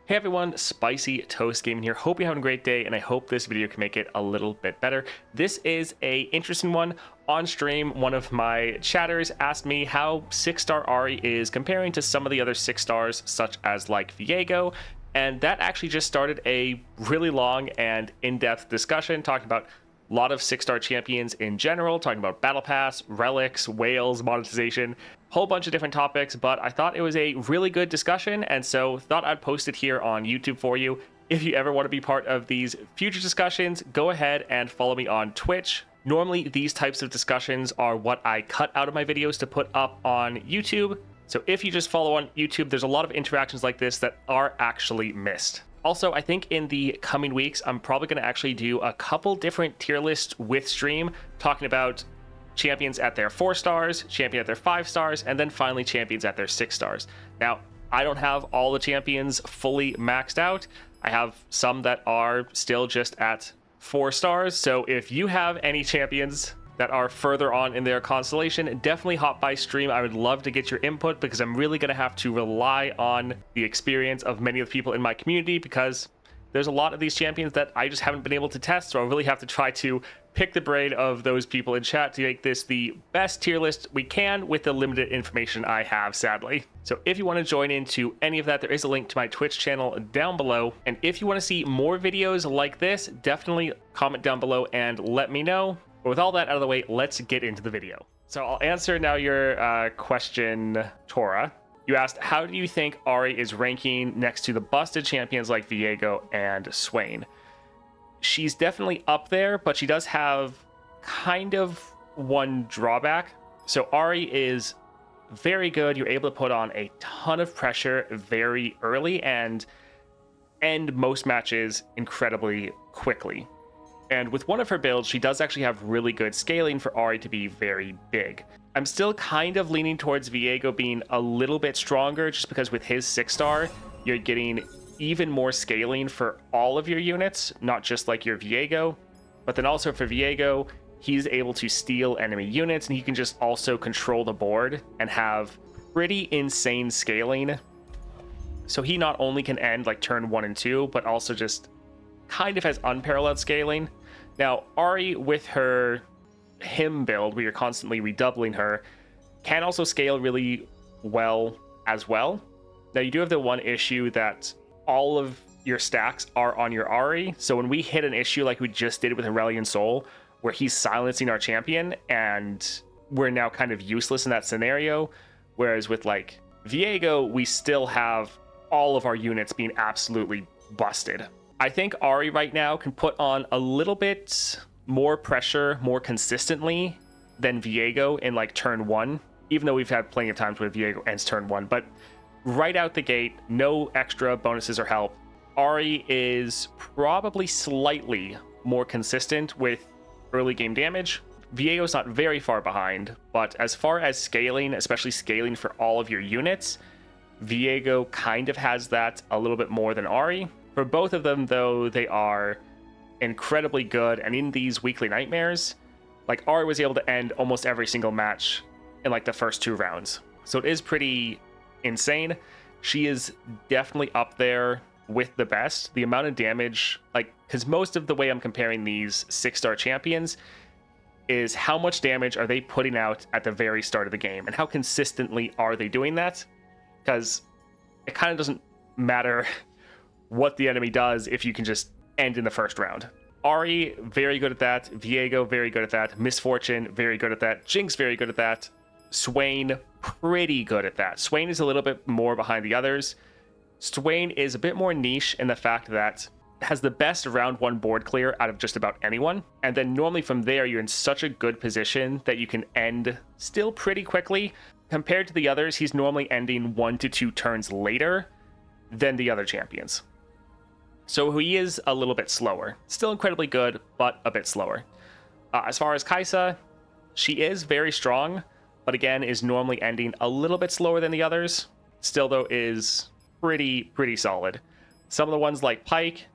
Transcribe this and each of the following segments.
Hey everyone, Spicy Toast Gaming here. Hope you're having a great day, and I hope this video can make it a little bit better. This is a interesting one. On stream, one of my chatters asked me how 6-star Ari is comparing to some of the other 6 stars, such as like Viego, and that actually just started a really long and in-depth discussion talking about a lot of 6-star champions in general, talking about Battlepass, relics, whales, monetization, whole bunch of different topics, but I thought it was a really good discussion, and so thought I'd post it here on YouTube for you. If you ever want to be part of these future discussions, go ahead and follow me on Twitch. Normally, these types of discussions are what I cut out of my videos to put up on YouTube. So if you just follow on YouTube, there's a lot of interactions like this that are actually missed. Also, I think in the coming weeks, I'm probably going to actually do a couple different tier lists with stream, talking about champions at their 4 stars, champion at their 5 stars, and then finally champions at their 6 stars. Now, I don't have all the champions fully maxed out. I have some that are still just at 4 stars. So if you have any champions that are further on in their constellation, definitely hop by stream. I would love to get your input because I'm really going to have to rely on the experience of many of the people in my community, because there's a lot of these champions that I just haven't been able to test. So I really have to try to pick the brain of those people in chat to make this the best tier list we can with the limited information I have, sadly. So if you want to join into any of that, there is a link to my Twitch channel down below. And if you want to see more videos like this, definitely comment down below and let me know. But with all that out of the way, let's get into the video. So I'll answer now your question, Tora. You asked, how do you think Ari is ranking next to the busted champions like Viego and Swain? She's definitely up there, but she does have kind of one drawback. So Ari is very good. You're able to put on a ton of pressure very early and end most matches incredibly quickly. And with one of her builds, she does actually have really good scaling for Ari to be very big. I'm still kind of leaning towards Viego being a little bit stronger, just because with his 6-star, you're getting even more scaling for all of your units, not just like your Viego. But then also for Viego, he's able to steal enemy units, and he can just also control the board and have pretty insane scaling. So he not only can end like turn 1 and 2, but also just kind of has unparalleled scaling. Now, Ari with her him build, where you're constantly redoubling her, can also scale really well as well. Now, you do have the one issue that all of your stacks are on your Ari. So when we hit an issue like we just did with Aurelian Soul, where he's silencing our champion and we're now kind of useless in that scenario, whereas with like Viego, we still have all of our units being absolutely busted. I think Ari right now can put on a little bit more pressure more consistently than Viego in like turn 1, even though we've had plenty of times where Viego ends turn 1. But right out the gate, no extra bonuses or help, Ari is probably slightly more consistent with early game damage. Viego's not very far behind, but as far as scaling, especially scaling for all of your units, Viego kind of has that a little bit more than Ari. For both of them, though, they are incredibly good, and in these weekly nightmares, like Ari was able to end almost every single match in like the first 2 rounds. So it is pretty insane. She is definitely up there with the best. The amount of damage, like, because most of the way I'm comparing these 6-star champions is how much damage are they putting out at the very start of the game, and how consistently are they doing that? Because it kind of doesn't matter what the enemy does if you can just end in the first round. Ari, very good at that. Viego, very good at that. Misfortune, very good at that. Jinx, very good at that. Swain, pretty good at that. Swain is a little bit more behind the others. Swain is a bit more niche in the fact that it has the best round 1 board clear out of just about anyone. And then normally from there, you're in such a good position that you can end still pretty quickly. Compared to the others, he's normally ending 1 to 2 turns later than the other champions. So he is a little bit slower. Still incredibly good, but a bit slower. As far as Kai'Sa, she is very strong, but again, is normally ending a little bit slower than the others. Still, though, is pretty solid. Some of the ones like Pyke,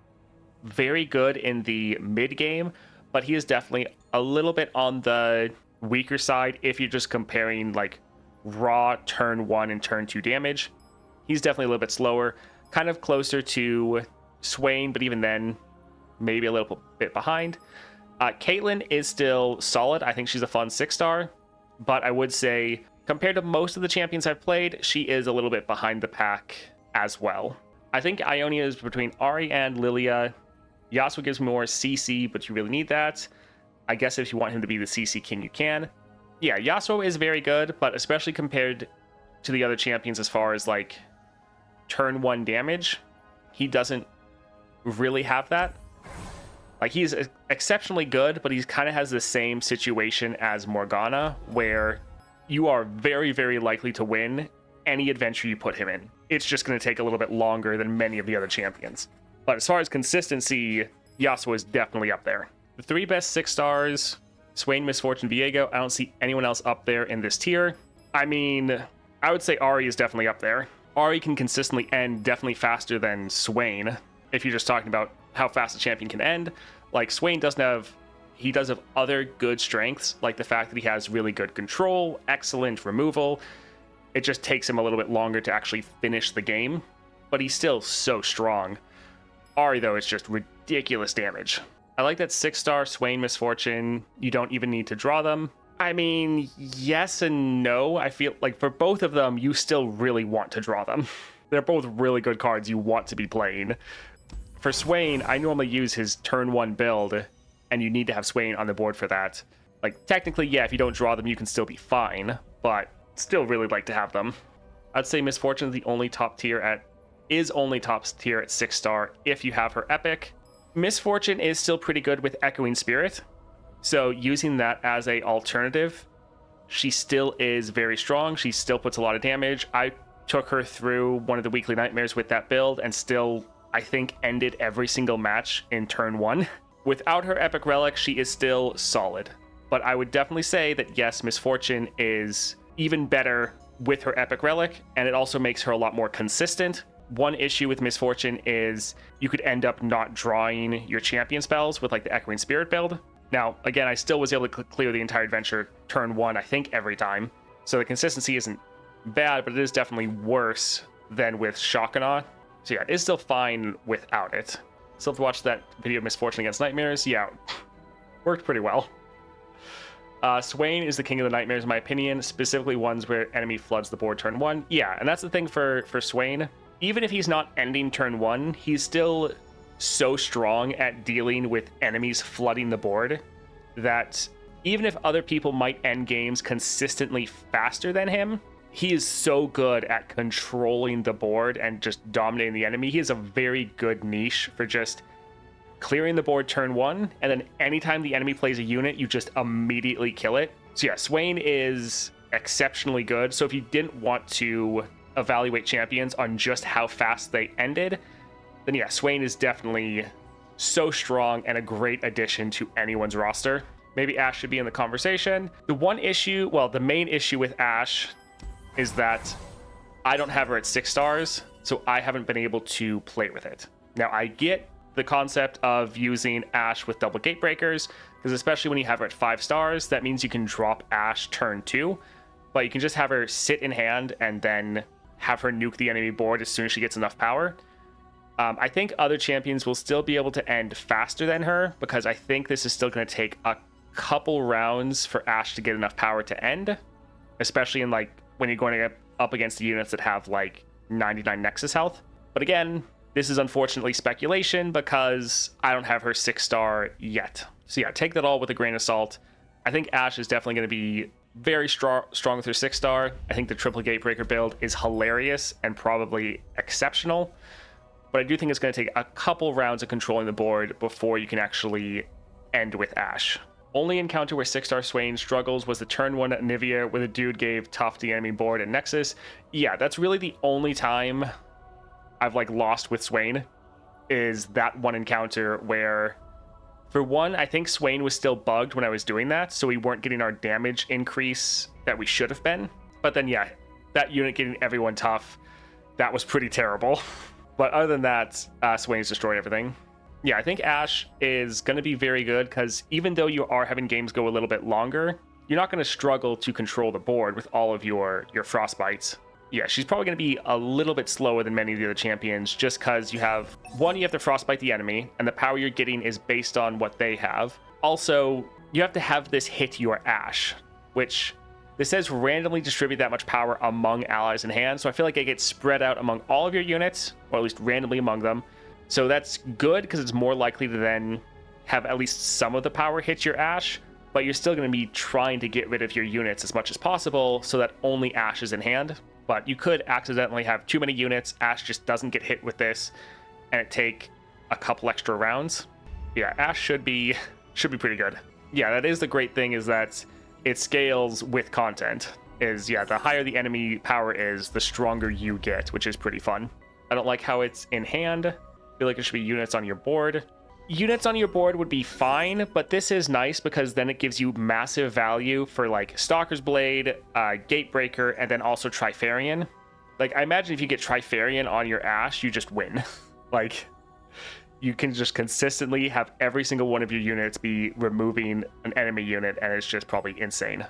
very good in the mid game, but he is definitely a little bit on the weaker side if you're just comparing like raw turn 1 and turn 2 damage. He's definitely a little bit slower. kind of closer to Swain, but even then, maybe a little bit behind. Caitlyn is still solid. I think she's a fun 6-star, but I would say compared to most of the champions I've played, she is a little bit behind the pack as well. I think Ionia is between Ari and Lilia. Yasuo gives more CC, but you really need that. I guess if you want him to be the CC king, you can. Yeah, Yasuo is very good, but especially compared to the other champions as far as like turn 1 damage, he doesn't really have that. Like, he's exceptionally good, but he kind of has the same situation as Morgana, where you are very, very likely to win any adventure you put him in. It's just going to take a little bit longer than many of the other champions. But as far as consistency, Yasuo is definitely up there. The 3 best 6-stars, Swain, Misfortune, Viego. I don't see anyone else up there in this tier. I mean, I would say Ari is definitely up there. Ari can consistently end definitely faster than Swain, if you're just talking about how fast a champion can end. Like, Swain does have other good strengths, like the fact that he has really good control, excellent removal. It just takes him a little bit longer to actually finish the game, but he's still so strong. Ari, though, is just ridiculous damage. I like that 6-star Swain, Misfortune, you don't even need to draw them. I mean, yes and no. I feel like for both of them, you still really want to draw them. They're both really good cards you want to be playing. For Swain, I normally use his turn 1 build, and you need to have Swain on the board for that. Like, technically, yeah, if you don't draw them, you can still be fine, but still really like to have them. I'd say Misfortune is only top tier at 6-star if you have her epic. Misfortune is still pretty good with Echoing Spirit, so using that as a alternative, she still is very strong. She still puts a lot of damage. I took her through one of the weekly nightmares with that build and still, I think, ended every single match in turn 1. Without her epic relic, she is still solid. But I would definitely say that yes, Misfortune is even better with her epic relic, and it also makes her a lot more consistent. One issue with Misfortune is you could end up not drawing your champion spells with like the Echoing Spirit build. Now, again, I still was able to clear the entire adventure turn 1, I think, every time. So the consistency isn't bad, but it is definitely worse than with Shakana. So yeah, it's still fine without it. Still have to watch that video of Misfortune against Nightmares. Yeah, worked pretty well. Swain is the king of the nightmares, in my opinion, specifically ones where enemy floods the board turn 1. Yeah, and that's the thing for Swain. Even if he's not ending turn 1, he's still so strong at dealing with enemies flooding the board that even if other people might end games consistently faster than him, he is so good at controlling the board and just dominating the enemy. He has a very good niche for just clearing the board turn 1, and then anytime the enemy plays a unit, you just immediately kill it. So yeah, Swain is exceptionally good. So if you didn't want to evaluate champions on just how fast they ended, then yeah, Swain is definitely so strong and a great addition to anyone's roster. Maybe Ashe should be in the conversation. The main issue with Ashe is that I don't have her at 6 stars, so I haven't been able to play with it. Now, I get the concept of using Ashe with double gate breakers, because especially when you have her at 5 stars, that means you can drop Ashe turn 2, but you can just have her sit in hand and then have her nuke the enemy board as soon as she gets enough power. I think other champions will still be able to end faster than her, because I think this is still going to take a couple rounds for Ashe to get enough power to end, especially in like when you're going up against the units that have like 99 Nexus health. But again, this is unfortunately speculation because I don't have her 6-star yet. So yeah, take that all with a grain of salt. I think Ashe is definitely going to be very strong with her 6-star. I think the triple gatebreaker build is hilarious and probably exceptional, but I do think it's going to take a couple rounds of controlling the board before you can actually end with Ashe. Only encounter where 6-star Swain struggles was the turn 1 at Nivea, where the dude gave tough the enemy board at Nexus. Yeah, that's really the only time I've like lost with Swain, is that one encounter where, for one, I think Swain was still bugged when I was doing that, so we weren't getting our damage increase that we should have been. But then yeah, that unit getting everyone tough, that was pretty terrible. But other than that, Swain's destroyed everything. Yeah, I think Ashe is going to be very good, because even though you are having games go a little bit longer, you're not going to struggle to control the board with all of your frostbites. Yeah, she's probably going to be a little bit slower than many of the other champions just because you have to frostbite the enemy, and the power you're getting is based on what they have. Also, you have to have this hit your Ashe, which this says randomly distribute that much power among allies in hand. So I feel like it gets spread out among all of your units, or at least randomly among them. So that's good because it's more likely to then have at least some of the power hit your Ashe, but you're still going to be trying to get rid of your units as much as possible so that only Ashe is in hand. But you could accidentally have too many units, Ashe just doesn't get hit with this, and it take a couple extra rounds. Yeah, Ashe should be pretty good. Yeah, that is the great thing, is that it scales with content. The higher the enemy power is, the stronger you get, which is pretty fun. I don't like how it's in hand. I feel like it should be units on your board. Units on your board would be fine, but this is nice because then it gives you massive value for like Stalker's Blade, Gatebreaker, and then also Trifarian. Like, I imagine if you get Trifarian on your Ashe, you just win. Like, you can just consistently have every single one of your units be removing an enemy unit, and it's just probably insane.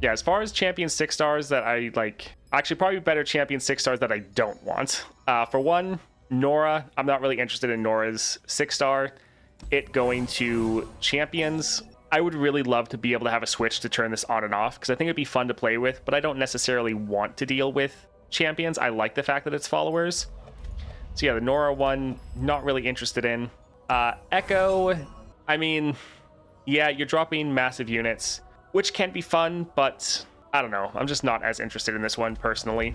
Yeah, as far as champion 6 stars that I like, actually probably better champion 6 stars that I don't want. For one, Nora. I'm not really interested in Nora's 6 star. It going to champions. I would really love to be able to have a switch to turn this on and off, because I think it'd be fun to play with, but I don't necessarily want to deal with champions. I like the fact that it's followers. So yeah, the Nora one, not really interested in. Echo, I mean, yeah, you're dropping massive units, which can be fun, but I don't know. I'm just not as interested in this one personally.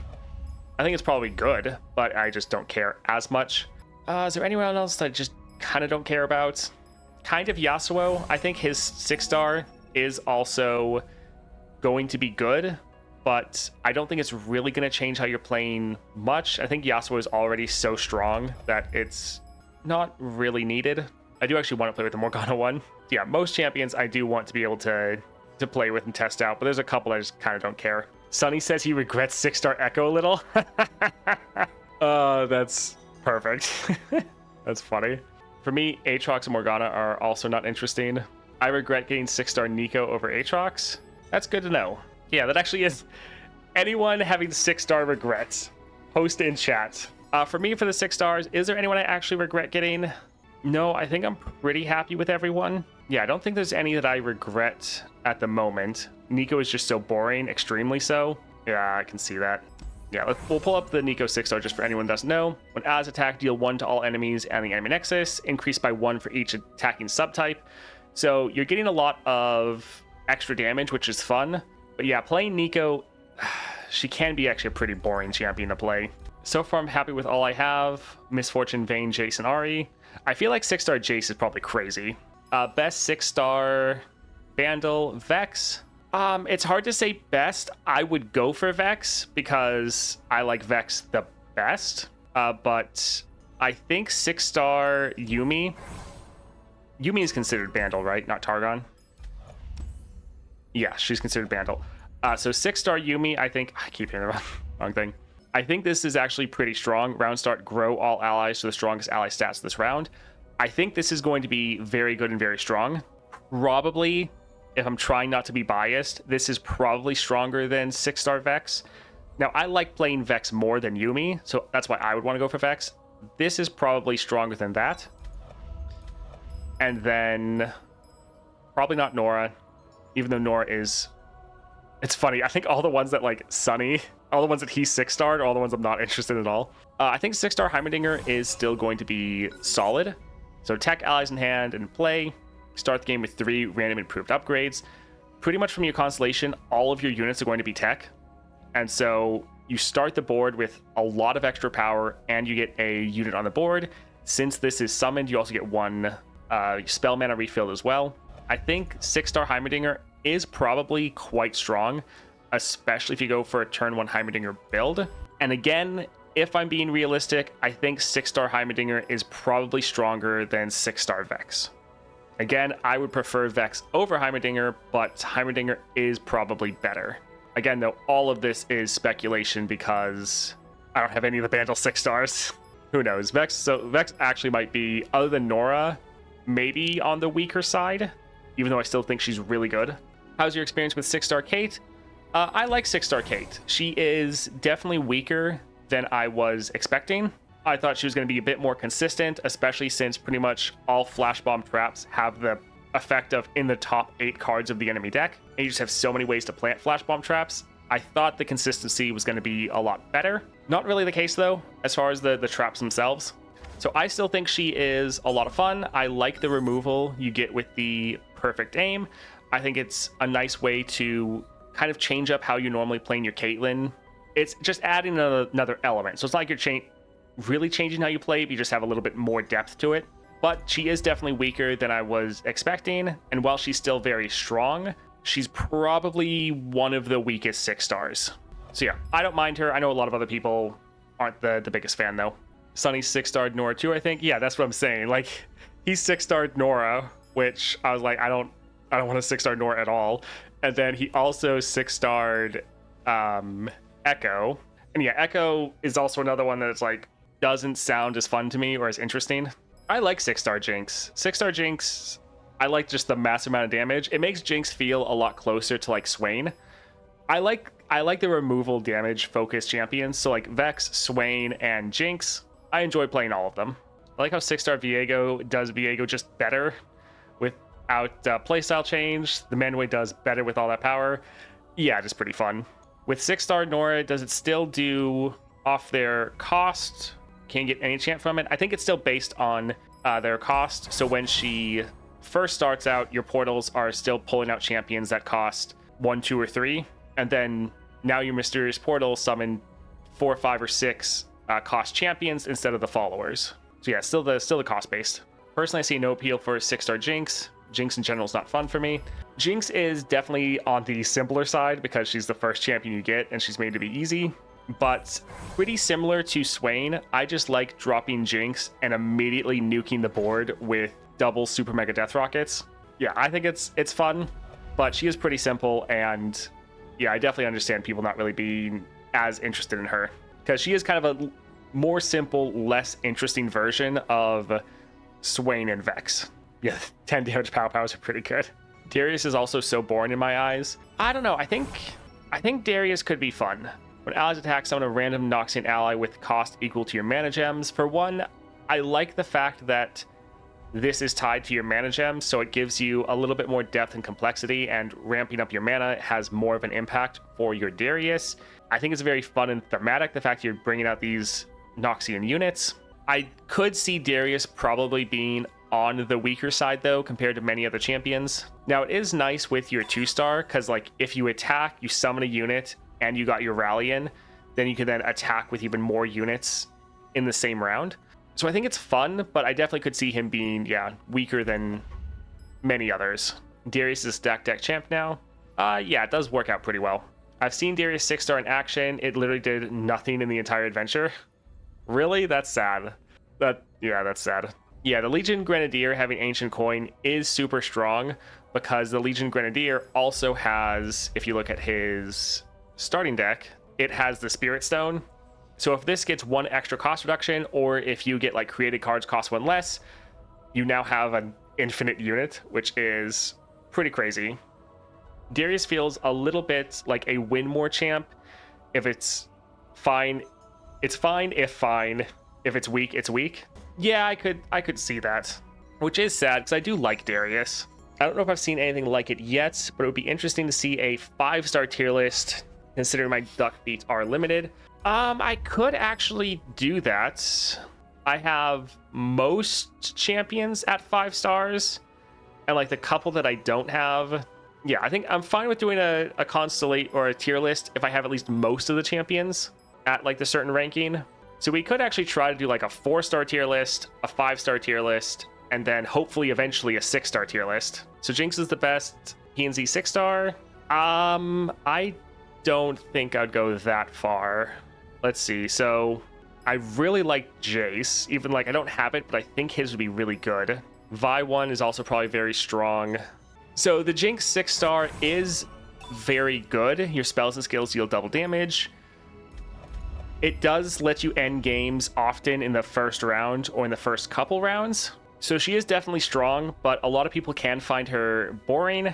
I think it's probably good, but I just don't care as much. Is there anyone else that I just kind of don't care about? Kind of Yasuo. I think his 6 star is also going to be good, but I don't think it's really going to change how you're playing much. I think Yasuo is already so strong that it's not really needed. I do actually want to play with the Morgana one. Yeah, most champions I do want to be able to play with and test out, but there's a couple I just kind of don't care. Sunny says he regrets 6 star Echo a little. That's perfect. That's funny. For me, Aatrox and Morgana are also not interesting. I regret getting 6 star Nico over Aatrox. That's good to know. Yeah, that actually is. Anyone having 6 star regrets, post in chat. For me, for the 6 stars, is there anyone I actually regret getting? No, I think I'm pretty happy with everyone. Yeah, I don't think there's any that I regret at the moment. Nico is just so boring, extremely so. Yeah, I can see that. Yeah, we'll pull up the Nico 6 star just for anyone who doesn't know. When allies attack, deal 1 to all enemies and the enemy nexus, increase by 1 for each attacking subtype. So you're getting a lot of extra damage, which is fun. But yeah, playing Nico, she can be actually a pretty boring champion to play. So far, I'm happy with all I have. Misfortune, Vayne, Jace, and Ari. I feel like 6 star Jace is probably crazy. Best 6 star Vandal, Vex. It's hard to say best. I would go for Vex because I like Vex the best. But I think 6 star Yuumi. Yuumi is considered Vandal, right? Not Targon. Yeah, she's considered Vandal. So 6 star Yuumi, I think. I keep hearing the wrong thing. I think this is actually pretty strong. Round start, grow all allies to the strongest ally stats this round. I think this is going to be very good and very strong. Probably, if I'm trying not to be biased, this is probably stronger than 6 star Vex. Now, I like playing Vex more than Yuumi, so that's why I would want to go for Vex. This is probably stronger than that. And then probably not Nora, even though Nora is... It's funny, I think all the ones that like Sunny, all the ones that he's 6 starred are all the ones I'm not interested in at all. I think 6 star Heimerdinger is still going to be solid. So tech allies in hand and play. Start the game with 3 random improved upgrades. Pretty much from your constellation, all of your units are going to be tech. And so you start the board with a lot of extra power and you get a unit on the board. Since this is summoned, you also get 1 spell mana refilled as well. I think 6 star Heimerdinger is probably quite strong, especially if you go for a turn 1 Heimerdinger build. And again, if I'm being realistic, I think 6 star Heimerdinger is probably stronger than 6 star Vex. Again, I would prefer Vex over Heimerdinger, but Heimerdinger is probably better. Again, though, all of this is speculation because I don't have any of the Vandal 6 stars. Who knows? Vex actually might be, other than Nora, maybe on the weaker side, even though I still think she's really good. How's your experience with 6 star Kate? I like 6-star Kate. She is definitely weaker than I was expecting. I thought she was going to be a bit more consistent, especially since pretty much all flash bomb traps have the effect of in the top 8 cards of the enemy deck, and you just have so many ways to plant flash bomb traps. I thought the consistency was going to be a lot better. Not really the case though, as far as the traps themselves. So I still think she is a lot of fun. I like the removal you get with the perfect aim. I think it's a nice way to kind of change up how you normally play your Caitlyn. It's just adding another element. So it's not like you're really changing how you play, but you just have a little bit more depth to it. But she is definitely weaker than I was expecting. And while she's still very strong, she's probably one of the weakest 6-stars. So yeah, I don't mind her. I know a lot of other people aren't the biggest fan though. Sunny's 6-starred Nora too, I think. Yeah, that's what I'm saying. Like, he's 6-starred Nora, which I was like, I don't want a 6-star Nora at all. And then he also 6-starred Echo. And yeah, Echo is also another one that it's like doesn't sound as fun to me or as interesting. I like 6-star Jinx. 6-star Jinx, I like just the massive amount of damage. It makes Jinx feel a lot closer to like Swain. I like the removal damage focused champions. So like Vex, Swain, and Jinx. I enjoy playing all of them. I like how 6-star Viego does Viego just better without playstyle change. The Manway does better with all that power. Yeah, just pretty fun. With 6-star Nora, does it still do off their cost? Can't get any enchant from it. I think it's still based on their cost. So when she first starts out, your portals are still pulling out champions that cost 1, 2, or 3. And then now your mysterious portals summon 4, 5, or 6 cost champions instead of the followers. So yeah, still the cost based. Personally, I see no appeal for 6-star Jinx. Jinx in general is not fun for me. Jinx is definitely on the simpler side because she's the first champion you get and she's made to be easy. But pretty similar to Swain, I just like dropping Jinx and immediately nuking the board with double super mega death rockets. Yeah, I think it's fun, but she is pretty simple, and yeah, I definitely understand people not really being as interested in her because she is kind of a more simple, less interesting version of Swain and Vex. Yeah, 10 damage power powers are pretty good. Darius is also so boring in my eyes. I don't know, I think Darius could be fun. When allies attack, summon a random Noxian ally with cost equal to your mana gems. For one, I like the fact that this is tied to your mana gems, so it gives you a little bit more depth and complexity, and ramping up your mana has more of an impact for your Darius. I think it's very fun and thematic, the fact you're bringing out these Noxian units. I could see Darius probably being on the weaker side though compared to many other champions. Now it is nice with your 2-star because like if you attack, you summon a unit and you got your rally in, then you can then attack with even more units in the same round. So I think it's fun, but I definitely could see him being, yeah, weaker than many others. Darius is stack deck champ now. Yeah, it does work out pretty well. I've seen Darius 6-star in action. It literally did nothing in the entire adventure. Really? That's sad. That's sad. Yeah, the Legion Grenadier having Ancient Coin is super strong because the Legion Grenadier also has, if you look at his starting deck, it has the Spirit Stone. So if this gets 1 extra cost reduction, or if you get like created cards cost 1 less, you now have an infinite unit, which is pretty crazy. Darius feels a little bit like a win more champ. If it's fine, it's fine. If fine, if it's weak, it's weak. Yeah, I could see that, which is sad because I do like Darius. I don't know if I've seen anything like it yet, but it would be interesting to see a 5-star tier list, considering my duck beats are limited. I could actually do that. I have most champions at 5 stars, and like the couple that I don't have. Yeah, I think I'm fine with doing a constellate or a tier list if I have at least most of the champions at like the certain ranking. So we could actually try to do like a 4-star tier list, a 5-star tier list, and then hopefully eventually a 6-star tier list. So Jinx is the best. PNZ 6-star. I don't think I'd go that far. Let's see. So I really like Jace. Even like I don't have it, but I think his would be really good. Vi 1 is also probably very strong. So the Jinx 6-star is very good. Your spells and skills deal double damage. It does let you end games often in the first round or in the first couple rounds. So she is definitely strong, but a lot of people can find her boring.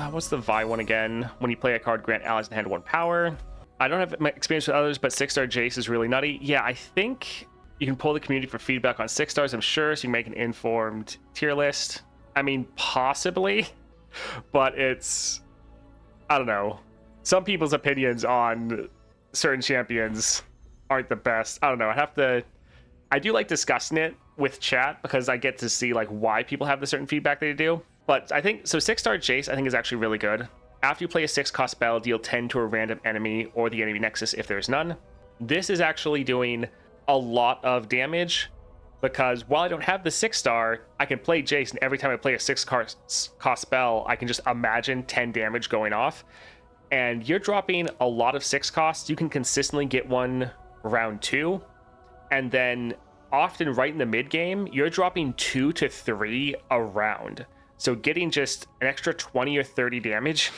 What's the Vi one again? When you play a card, grant allies in hand 1 power. I don't have experience with others, but 6-star Jace is really nutty. Yeah, I think you can pull the community for feedback on 6 stars, I'm sure, so you can make an informed tier list. I mean, possibly, but it's, I don't know. Some people's opinions on certain champions aren't the best. I don't know. I do like discussing it with chat because I get to see like why people have the certain feedback they do. But I think, so 6-star Jace I think is actually really good. After you play a 6-cost spell, deal 10 to a random enemy or the enemy nexus if there's none. This is actually doing a lot of damage because while I don't have the 6-star, I can play Jace, and every time I play a 6-cost spell, I can just imagine 10 damage going off. And you're dropping a lot of 6 costs. You can consistently get one round 2, and then often right in the mid game, you're dropping 2 to 3 a round. So getting just an extra 20 or 30 damage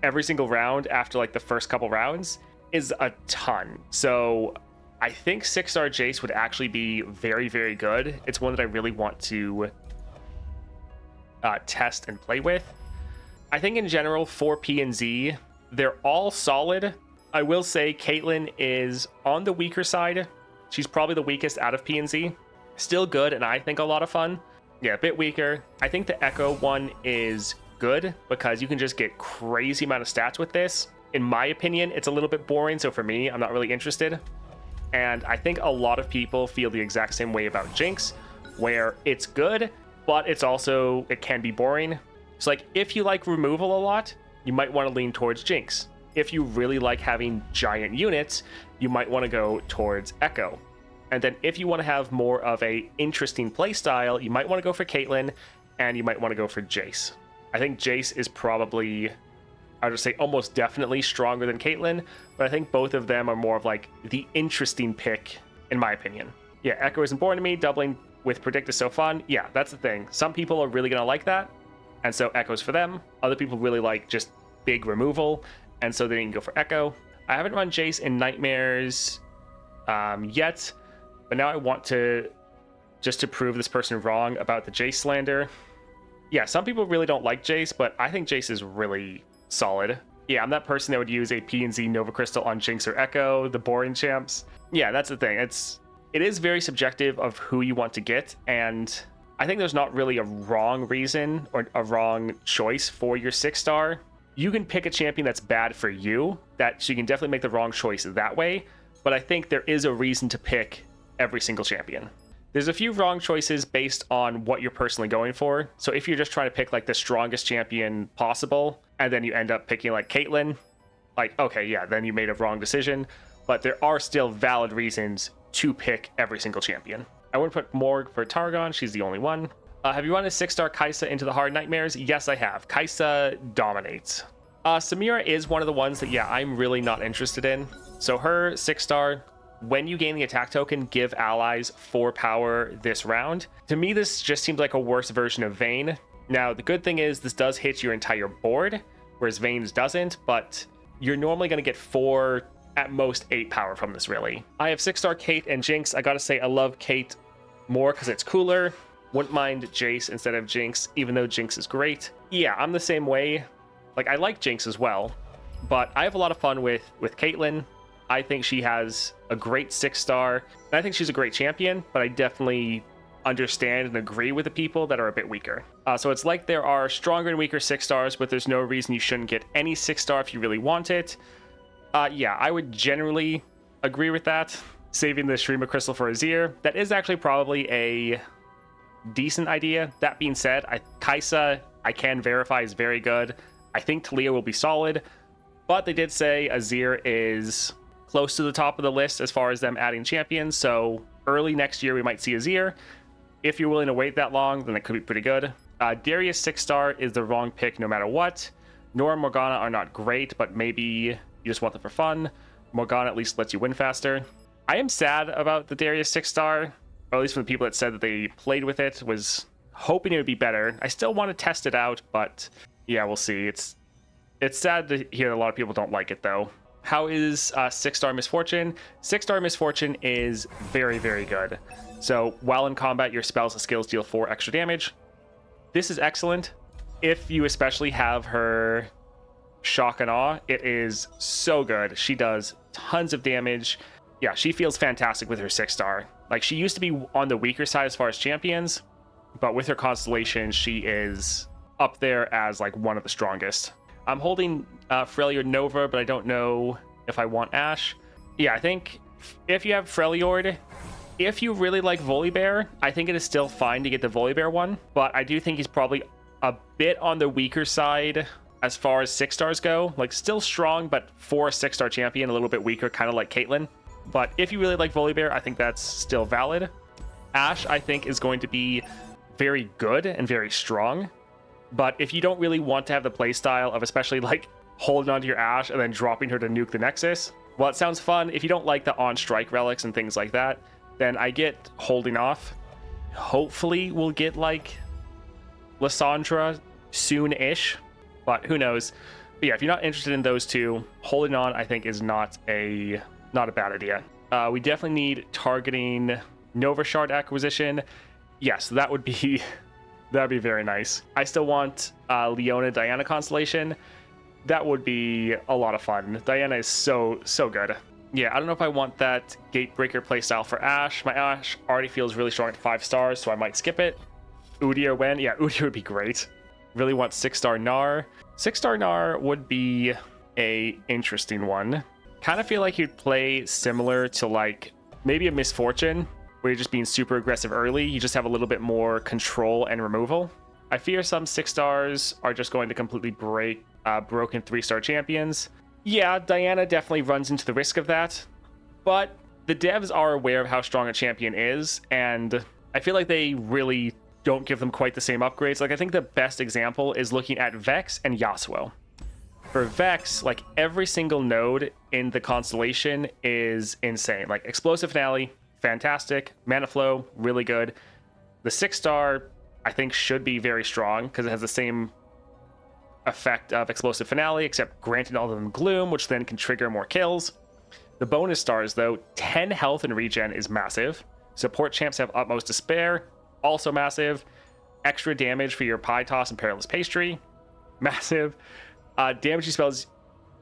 every single round after like the first couple rounds is a ton. So I think 6-star Jace would actually be very, very good. It's one that I really want to test and play with. I think in general for P and Z, they're all solid. I will say Caitlyn is on the weaker side. She's probably the weakest out of P and Z. Still good, and I think a lot of fun. Yeah, a bit weaker. I think the Echo one is good because you can just get crazy amount of stats with this. In my opinion, it's a little bit boring, so for me, I'm not really interested. And I think a lot of people feel the exact same way about Jinx, where it's good, but it can be boring. So like, if you like removal a lot, you might want to lean towards Jinx. If you really like having giant units, you might want to go towards Echo. And then if you want to have more of a interesting play style, you might want to go for Caitlyn, and you might want to go for Jace. I think Jace is probably, I would say almost definitely stronger than Caitlyn, but I think both of them are more of like the interesting pick, in my opinion. Yeah, Echo isn't boring to me. Doubling with Predict is so fun. Yeah, that's the thing. Some people are really going to like that, and so Echo's for them. Other people really like just big removal, and so they can go for Echo. I haven't run Jace in Nightmares yet, but now I want to, just to prove this person wrong about the Jace slander. Yeah, some people really don't like Jace, but I think Jace is really solid. Yeah, I'm that person that would use a P and Z Nova Crystal on Jinx or Echo, the boring champs. Yeah, that's the thing. It is very subjective of who you want to get, and I think there's not really a wrong reason or a wrong choice for your 6-star. You can pick a champion that's bad for you, so you can definitely make the wrong choice that way, but I think there is a reason to pick every single champion. There's a few wrong choices based on what you're personally going for. So if you're just trying to pick like the strongest champion possible, and then you end up picking like Caitlyn, like, okay, yeah, then you made a wrong decision, but there are still valid reasons to pick every single champion. I wouldn't put Morg for Targon, she's the only one. Have you run a 6-star Kai'Sa into the hard nightmares? Yes, I have. Kai'Sa dominates. Samira is one of the ones that, yeah, I'm really not interested in. So her 6-star, when you gain the attack token, give allies 4 power this round. To me, this just seems like a worse version of Vayne. Now, the good thing is this does hit your entire board, whereas Vayne's doesn't, but you're normally going to get 4, at most 8 power from this, really. I have 6-star Kate and Jinx. I gotta say, I love Kate more because it's cooler. Wouldn't mind Jace instead of Jinx, even though Jinx is great. Yeah, I'm the same way. Like, I like Jinx as well, but I have a lot of fun with Caitlyn. I think she has a great 6-star, and I think she's a great champion, but I definitely understand and agree with the people that are a bit weaker. So it's like there are stronger and weaker 6-stars, but there's no reason you shouldn't get any 6-star if you really want it. Yeah, I would generally agree with that. Saving the Shrima Crystal for Azir, that is actually probably a decent idea. That being said, Kai'Sa, I can verify, is very good. I think Talia will be solid, but they did say Azir is close to the top of the list as far as them adding champions, so early next year we might see Azir. If you're willing to wait that long, then it could be pretty good. Darius 6-star is the wrong pick no matter what. Nora and Morgana are not great, but maybe you just want them for fun. Morgana at least lets you win faster. I am sad about the Darius 6-star, or at least from the people that said that they played with it, was hoping it would be better. I still want to test it out, but yeah, we'll see. It's sad to hear that a lot of people don't like it, though. How is 6-star Misfortune? 6-star Misfortune is very, very good. So while in combat, your spells and skills deal 4 extra damage. This is excellent. if you especially have her Shock and Awe, it is so good. She does tons of damage. Yeah, she feels fantastic with her 6-star. Like, she used to be on the weaker side as far as champions, but with her constellation, she is up there as like one of the strongest. I'm holding Freljord Nova, but I don't know if I want Ashe. Yeah, I think if you have Freljord, if you really like Volibear, I think it is still fine to get the Volibear one, but I do think he's probably a bit on the weaker side as far as 6-stars go. Like, still strong, but for a 6-star champion, a little bit weaker, kind of like Caitlyn. But if you really like Volibear, I think that's still valid. Ashe, I think, is going to be very good and very strong. But if you don't really want to have the playstyle of especially like holding onto your Ashe and then dropping her to nuke the Nexus, well, it sounds fun. If you don't like the on-strike relics and things like that, then I get holding off. Hopefully we'll get like Lissandra soon-ish, but who knows. But yeah, if you're not interested in those two, holding on I think is not a bad idea. We definitely need targeting Nova Shard acquisition. Yes, that would be that'd be very nice. I still want Leona Diana constellation. That would be a lot of fun. Diana is so good. Yeah, I don't know if I want that Gatebreaker playstyle for Ashe. My Ashe already feels really strong at 5 stars, so I might skip it. Udyr when? Yeah, Udyr would be great. Really want 6-star Gnar. 6-star Gnar would be a interesting one. Kind of feel like you'd play similar to like maybe a Misfortune, where you're just being super aggressive early. You just have a little bit more control and removal. I fear some 6-stars are just going to completely break broken 3-star champions. Yeah, Diana definitely runs into the risk of that, but the devs are aware of how strong a champion is, and I feel like they really don't give them quite the same upgrades. Like, I think the best example is looking at Vex and Yasuo. For Vex, like, every single node in the constellation is insane. Like, Explosive Finale, fantastic. Mana Flow, really good. The 6-star, I think, should be very strong because it has the same effect of Explosive Finale, except granting all of them Gloom, which then can trigger more kills. The bonus stars, though, 10 health and regen is massive. Support champs have Utmost Despair, also massive. Extra damage for your Pie Toss and Perilous Pastry, massive. Damaging spells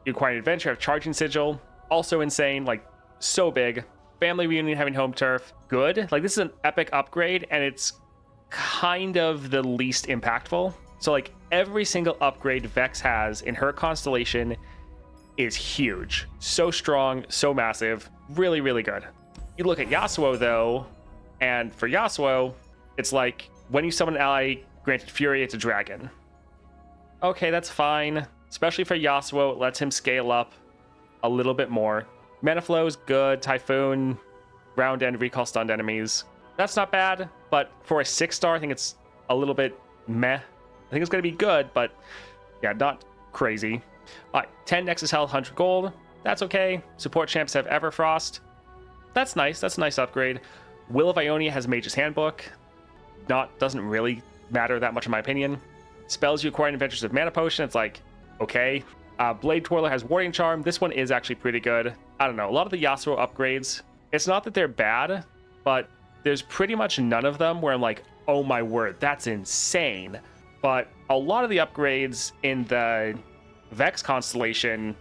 you acquire in Adventure have Charging Sigil, also insane, like, so big. Family Reunion having Home Turf, good. Like, this is an epic upgrade, and it's kind of the least impactful. So, like, every single upgrade Vex has in her constellation is huge. So strong, so massive, really, really good. You look at Yasuo, though, and for Yasuo, it's like, when you summon an ally granted Fury, it's a dragon. Okay, that's fine. Especially for Yasuo, it lets him scale up a little bit more. Mana Flow is good. Typhoon, round end, recall stunned enemies. That's not bad, but for a 6-star, I think it's a little bit meh. I think it's going to be good, but yeah, not crazy. All right, 10 Nexus Health, 100 gold. That's okay. Support champs have Everfrost. That's nice. That's a nice upgrade. Will of Ionia has Mage's Handbook. Doesn't really matter that much in my opinion. Spells you acquire in Adventures of Mana Potion, it's like, okay. Blade Twirler has Warding Charm. This one is actually pretty good. I don't know. A lot of the Yasuo upgrades, it's not that they're bad, but there's pretty much none of them where I'm like, oh my word, that's insane. But a lot of the upgrades in the Vex constellation,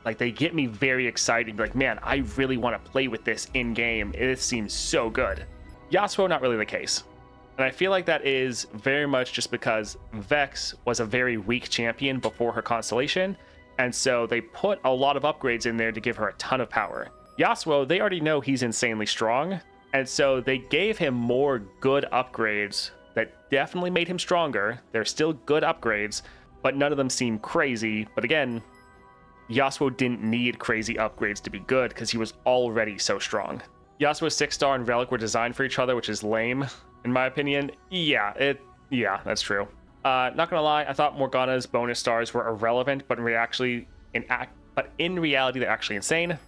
like, they get me very excited. Like, man, I really want to play with this in-game. It seems so good. Yasuo, not really the case. And I feel like that is very much just because Vex was a very weak champion before her constellation, and so they put a lot of upgrades in there to give her a ton of power. Yasuo, they already know he's insanely strong, and so they gave him more good upgrades that definitely made him stronger. They're still good upgrades, but none of them seem crazy. But again, Yasuo didn't need crazy upgrades to be good because he was already so strong. Yasuo's 6-star and Relic were designed for each other, which is lame, in my opinion. Yeah, that's true. Not gonna lie, I thought Morgana's bonus stars were irrelevant, but in reality, they're actually insane.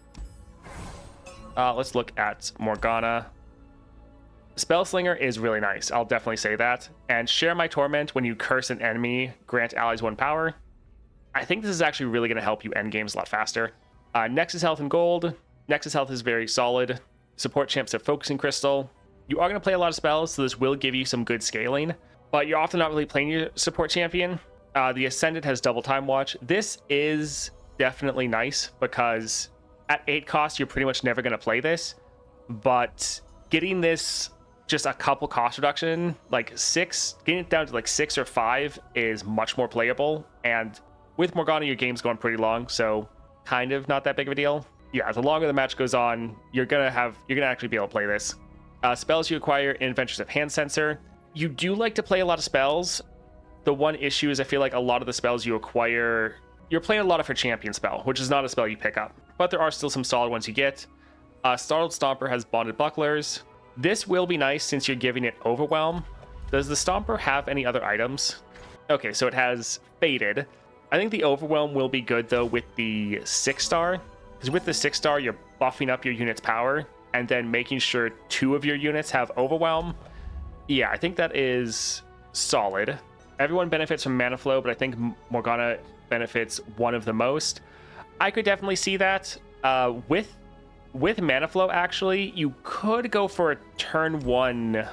Let's look at Morgana. Spellslinger is really nice. I'll definitely say that. And Share My Torment, when you curse an enemy, grant allies 1 power. I think this is actually really going to help you end games a lot faster. Nexus Health and Gold. Nexus Health is very solid. Support champs have Focusing Crystal. You are going to play a lot of spells, so this will give you some good scaling, but you're often not really playing your support champion. The Ascendant has double time watch. This is definitely nice because at 8 cost, you're pretty much never going to play this. But getting this just a couple cost reduction, like 6, getting it down to like 6 or 5 is much more playable. And with Morgana, your game's going pretty long, so kind of not that big of a deal. Yeah, the longer the match goes on, you're gonna actually be able to play this. Spells you acquire in Adventures of Hand Sensor. You do like to play a lot of spells. The one issue is I feel like a lot of the spells you acquire, you're playing a lot of her champion spell, which is not a spell you pick up, but there are still some solid ones you get. Startled Stomper has Bonded Bucklers. This will be nice since you're giving it Overwhelm. Does the Stomper have any other items? Okay, so it has Faded. I think the Overwhelm will be good though with the 6-star, because with the 6-star you're buffing up your unit's power and then making sure 2 of your units have Overwhelm. Yeah, I think that is solid. Everyone benefits from mana flow, but I think Morgana benefits one of the most. I could definitely see that. With mana flow, actually, you could go for a turn 1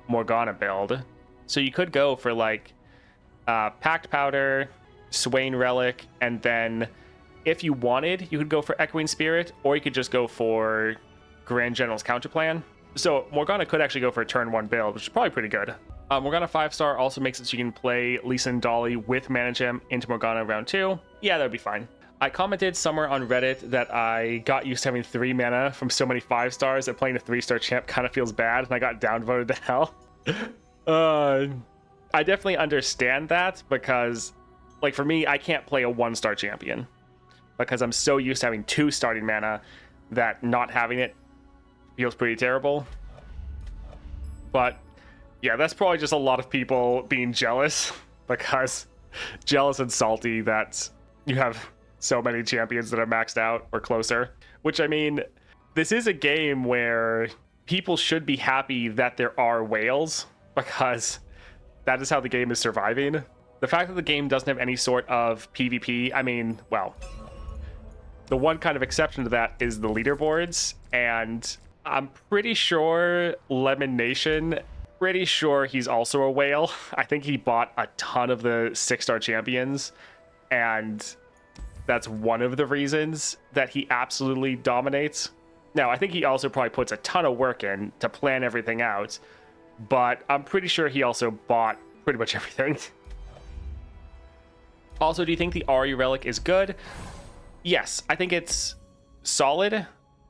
Morgana build. So you could go for like Packed Powder, Swain Relic, and then if you wanted, you could go for Echoing Spirit, or you could just go for Grand General's Counterplan. So Morgana could actually go for a turn 1 build, which is probably pretty good. Morgana 5-star also makes it so you can play Lisa and Dolly with Mana Gem into Morgana round 2. Yeah, that would be fine. I commented somewhere on Reddit that I got used to having 3 mana from so many 5-stars that playing a 3-star champ kind of feels bad, and I got downvoted to hell. I definitely understand that because, like, for me, I can't play a 1-star champion because I'm so used to having 2 starting mana that not having it feels pretty terrible. But yeah, that's probably just a lot of people being jealous because jealous and salty that you have so many champions that are maxed out or closer. Which, I mean, this is a game where people should be happy that there are whales because that is how the game is surviving. The fact that the game doesn't have any sort of PvP, I mean, well, the one kind of exception to that is the leaderboards, and I'm pretty sure Lemon Nation, pretty sure he's also a whale. I think he bought a ton of the 6-star champions, and that's one of the reasons that he absolutely dominates. Now, I think he also probably puts a ton of work in to plan everything out, but I'm pretty sure he also bought pretty much everything. Also, do you think the Ari Relic is good? Yes, I think it's solid.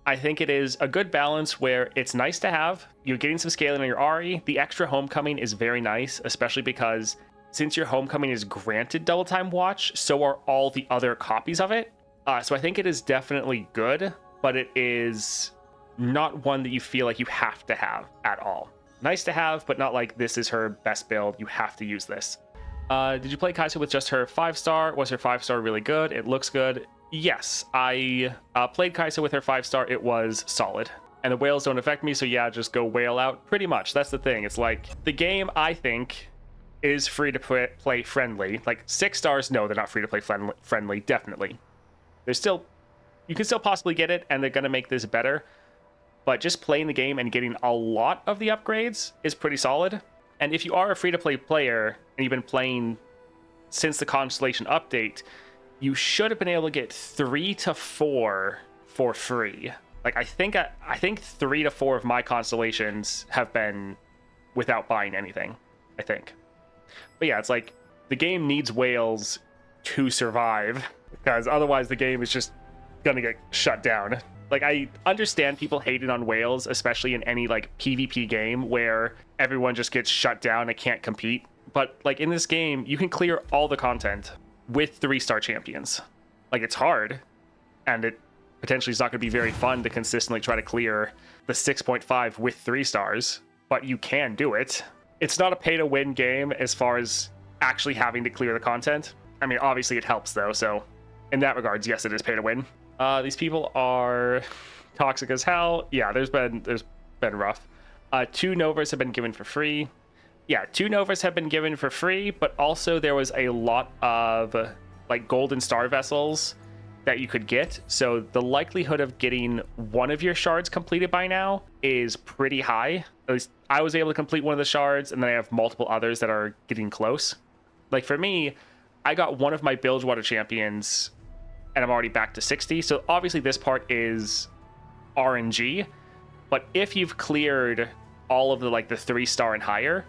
I think it is a good balance where it's nice to have. You're getting some scaling on your Ari. The extra Homecoming is very nice, especially because since your Homecoming is granted double time watch, so are all the other copies of it. So I think it is definitely good, but it is not one that you feel like you have to have at all. Nice to have, but not like this is her best build. You have to use this. Did you play Kai'Sa with just her 5-star? Was her 5-star really good? It looks good. Yes, I played Kai'Sa with her 5-star. It was solid. And the whales don't affect me, so yeah, just go whale out. Pretty much, that's the thing. It's like, the game, I think, is free to play friendly. Like, 6 stars, no, they're not free to play friendly, definitely. There's still, you can still possibly get it, and they're going to make this better. But just playing the game and getting a lot of the upgrades is pretty solid. And if you are a free-to-play player, and you've been playing since the Constellation update, you should have been able to get 3 to 4 for free. Like, I think 3 to 4 of my constellations have been without buying anything, I think. But yeah, it's like, the game needs whales to survive, because otherwise the game is just gonna get shut down. Like, I understand people hating on whales, especially in any, like, PvP game where everyone just gets shut down and can't compete. But, like, in this game, you can clear all the content with 3-star champions. Like, it's hard, and it potentially is not going to be very fun to consistently try to clear the 6.5 with 3 stars, but you can do it. It's not a pay-to-win game as far as actually having to clear the content. I mean, obviously it helps, though, so in that regards, yes, it is pay-to-win. These people are toxic as hell. Yeah, there's been rough. 2 Novas have been given for free. Yeah, 2 Novas have been given for free, but also there was a lot of like golden star vessels that you could get. So the likelihood of getting one of your shards completed by now is pretty high. At least I was able to complete one of the shards, and then I have multiple others that are getting close. Like for me, I got one of my Bilgewater champions and I'm already back to 60. So obviously this part is RNG, but if you've cleared all of the like the 3-star and higher,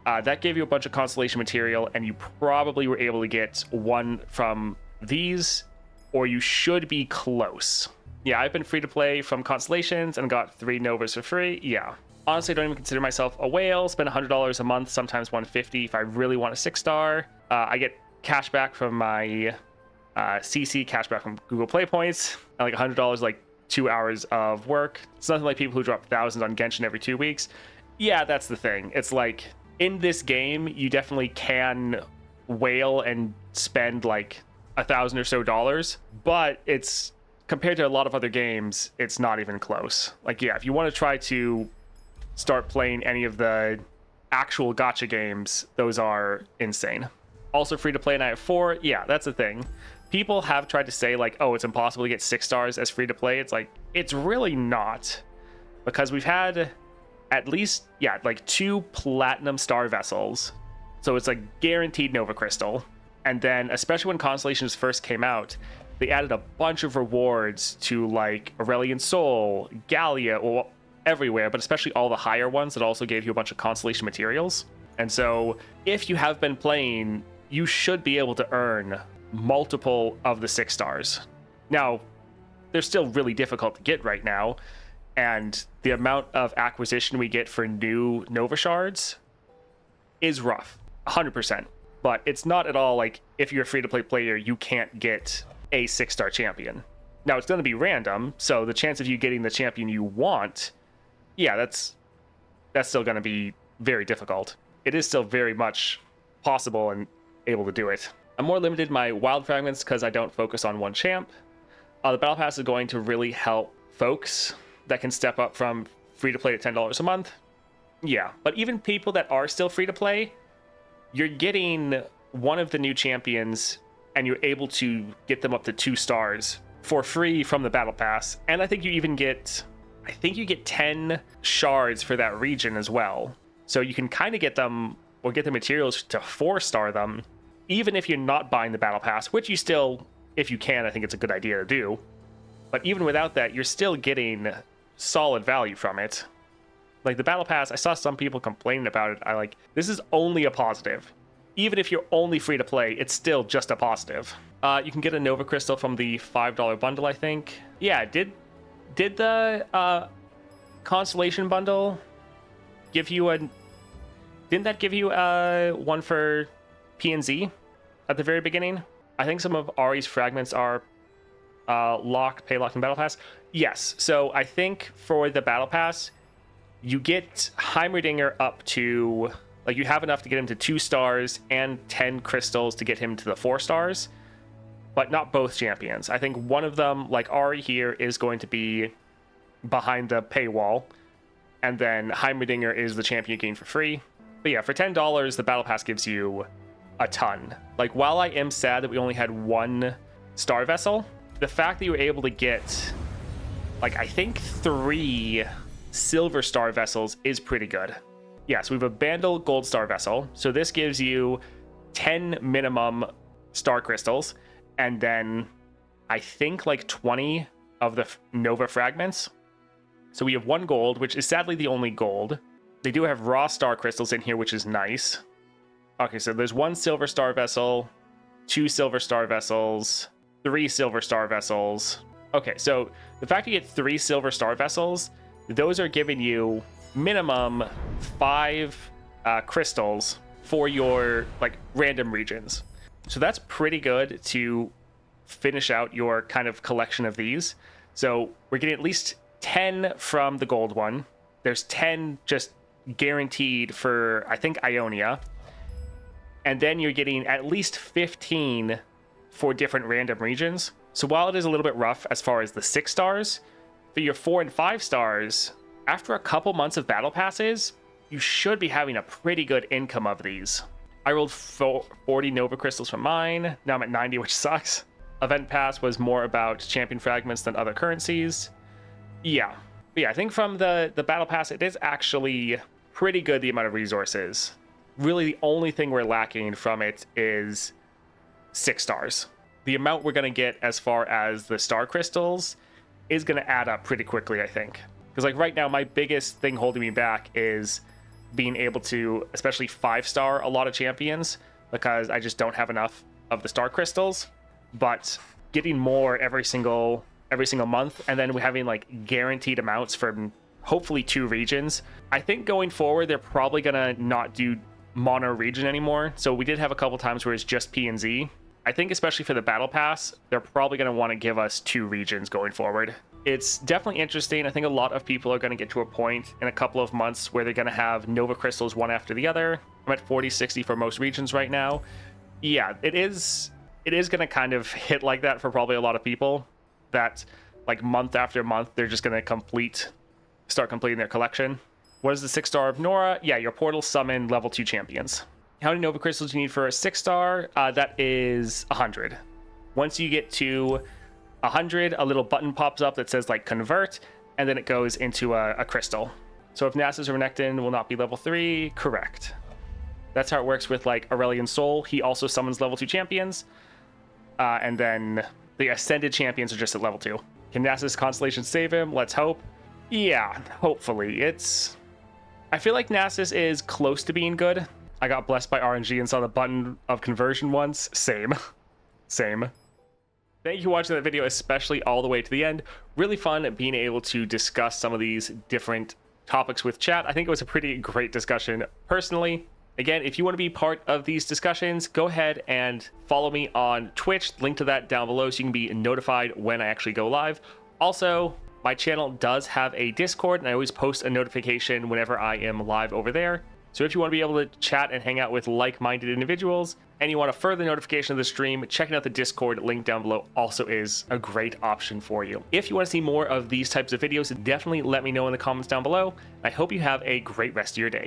that gave you a bunch of constellation material, and you probably were able to get one from these, or you should be close. Yeah, I've been free to play from constellations and got 3 Novas for free. Yeah. Honestly, I don't even consider myself a whale. Spend $100 a month, sometimes $150 if I really want a 6-star. I get cash back from my CC, cash back from Google Play points, and like $100 like 2 hours of work. It's nothing like people who drop thousands on Genshin every 2 weeks. Yeah, that's the thing. It's like, in this game, you definitely can whale and spend like $1,000 or so, but it's, compared to a lot of other games, it's not even close. Like, yeah, if you want to try to start playing any of the actual gacha games, those are insane. Also free to play, and I have 4. Yeah, that's the thing. People have tried to say like, oh, it's impossible to get 6 stars as free to play. It's like, it's really not, because we've had at least, yeah, like 2 platinum star vessels. So it's like guaranteed Nova Crystal. And then, especially when Constellations first came out, they added a bunch of rewards to like Aurelian Soul, Gallia, or everywhere, but especially all the higher ones that also gave you a bunch of constellation materials. And so if you have been playing, you should be able to earn multiple of the 6 stars. Now, they're still really difficult to get right now, and the amount of acquisition we get for new Nova Shards is rough, 100%. But it's not at all like, if you're a free-to-play player, you can't get a 6-star champion. Now, it's going to be random, so the chance of you getting the champion you want, yeah, that's still going to be very difficult. It is still very much possible and able to do it. I'm more limited in my wild fragments because I don't focus on one champ. The Battle Pass is going to really help folks that can step up from free to play to $10 a month. Yeah, but even people that are still free to play, you're getting one of the new champions and you're able to get them up to 2 stars for free from the Battle Pass. And I think you even get, 10 shards for that region as well. So you can kind of get them, or get the materials to 4-star them, even if you're not buying the Battle Pass, which you still, if you can, I think it's a good idea to do. But even without that, you're still getting solid value from it. Like the Battle Pass, I saw some people complaining about it. This is only a positive. Even if you're only free to play, it's still just a positive. You can get a Nova Crystal from the $5 bundle, I think. Yeah, did the Constellation bundle give you didn't that give you one for PNZ at the very beginning? I think some of Ari's fragments are pay locked in Battle Pass. Yes, so I think for the Battle Pass, you get Heimerdinger up to, like, you have enough to get him to 2 stars and 10 crystals to get him to the 4 stars, but not both champions. I think one of them, like Ari here, is going to be behind the paywall, and then Heimerdinger is the champion you gain for free. But yeah, for $10, the Battle Pass gives you a ton. Like, while I am sad that we only had 1 star vessel, the fact that you were able to get, like, I think 3 silver star vessels is pretty good. Yeah, so we have a Bandle gold star vessel. So this gives you 10 minimum star crystals, and then I think like 20 of the Nova fragments. So we have 1 gold, which is sadly the only gold. They do have raw star crystals in here, which is nice. Okay, so there's 1 silver star vessel, 2 silver star vessels, 3 silver star vessels. Okay, so the fact you get 3 silver star vessels, those are giving you minimum 5 crystals for your like random regions. So that's pretty good to finish out your kind of collection of these. So we're getting at least 10 from the gold one. There's 10 just guaranteed for, I think, Ionia. And then you're getting at least 15 for different random regions. So while it is a little bit rough as far as the 6 stars, for your 4 and 5 stars, after a couple months of battle passes, you should be having a pretty good income of these. I rolled 40 Nova Crystals from mine. Now I'm at 90, which sucks. Event Pass was more about champion fragments than other currencies. Yeah. But yeah, I think from the Battle Pass, it is actually pretty good, the amount of resources. Really, the only thing we're lacking from it is 6 stars. The amount we're going to get as far as the star crystals is going to add up pretty quickly, I think. Because like right now, my biggest thing holding me back is being able to, especially 5-star a lot of champions, because I just don't have enough of the star crystals. But getting more every single month, and then having like guaranteed amounts from hopefully 2 regions. I think going forward, they're probably gonna not do mono region anymore. So we did have a couple times where it's just P and Z. I think especially for the battle pass, they're probably gonna want to give us 2 regions going forward. It's definitely interesting. I think a lot of people are going to get to a point in a couple of months where they're going to have Nova crystals one after the other. I'm at 40-60 for most regions right now. Yeah, it is going to kind of hit like that for probably a lot of people, that like month after month they're just going to start completing their collection. What is the 6-star of Nora? Yeah, your portal summon level 2 champions. How many Nova crystals do you need for a 6-star? That is 100. Once you get to 100, a little button pops up that says like convert, and then it goes into a crystal. So if Nasus or Renekton will not be level 3, correct. That's how it works with like Aurelion Sol. He also summons level 2 champions, and then the ascended champions are just at level 2. Can Nasus Constellation save him? Let's hope. Yeah, hopefully. I feel like Nasus is close to being good. I got blessed by RNG and saw the button of conversion once. Same. Thank you for watching that video, especially all the way to the end. Really fun being able to discuss some of these different topics with chat. I think it was a pretty great discussion personally. Again, if you want to be part of these discussions, go ahead and follow me on Twitch. Link to that down below so you can be notified when I actually go live. Also, my channel does have a Discord, and I always post a notification whenever I am live over there. So if you want to be able to chat and hang out with like-minded individuals, and you want a further notification of the stream, checking out the Discord link down below also is a great option for you. If you want to see more of these types of videos, definitely let me know in the comments down below. I hope you have a great rest of your day.